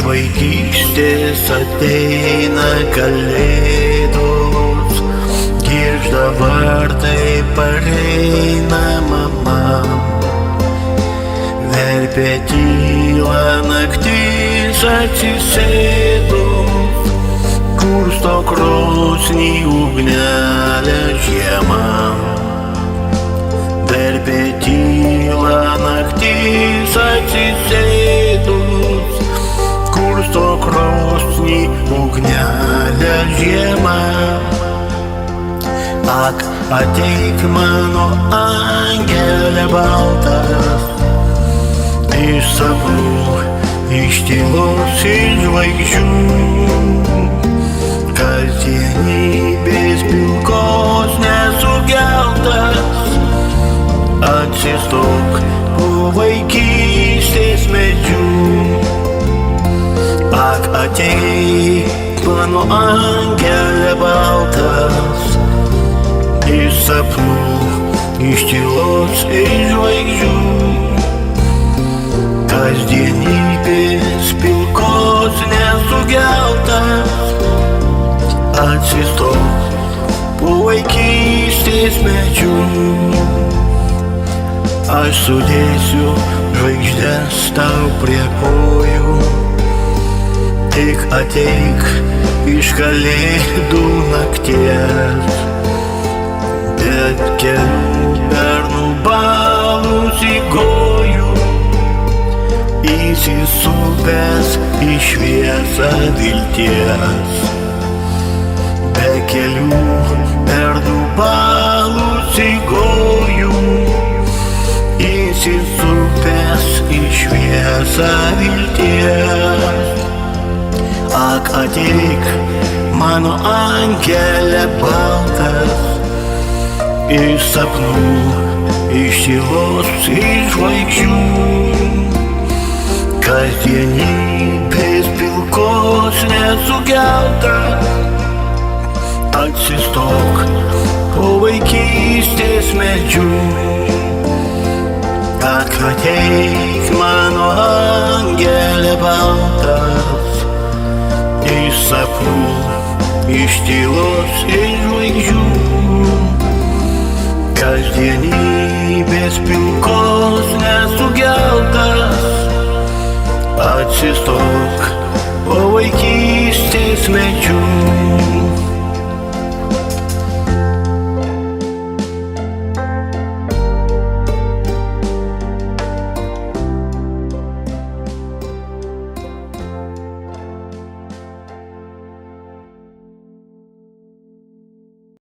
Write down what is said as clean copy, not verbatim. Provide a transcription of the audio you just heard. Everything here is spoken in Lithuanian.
vaikystės ateina kalėdos, girgžda vartai, pareina mama. Verpia tyla naktis atsisėdus, kursto krosnį ugnelę žiemą. Verpia tyla naktis atsisėdus, kursto krosnį ugnelę žiemą. Ak, ateik mano angele baltas, iš sapnų, iš tylos, iš žvaigždžių, kasdienybės pilkos nesugeltas. Atsistok po vaikystės medžių. Ak, ateik mano angele baltas, iš sapnų, iš tylos, iš žvaigždžių, kasdienybės pilkos nesugeltas. Atsistok po vaikystės medžių. Aš sudėsiu žvaigždes tau prie kojų, tik ateik iš kalėdų nakties. Bet kelių bernų balus įgojų, įsisupęs į šviesą vilties. Be kelių bernų balus įgojų, įsisupęs į šviesą vilties. Ak, ateik mano angele baltas, iš sapnų, iš tylos, iš žvaigždžių, kasdienybės pilkos nesugeltas. Atsistok po vaikystės medžių. Ak, ateik mano angele baltas, iš sapnų, iš tylos, iš žvaigždžių, kasdienybės pilkos nesugeltas. Atsistok po vaikystės medžių.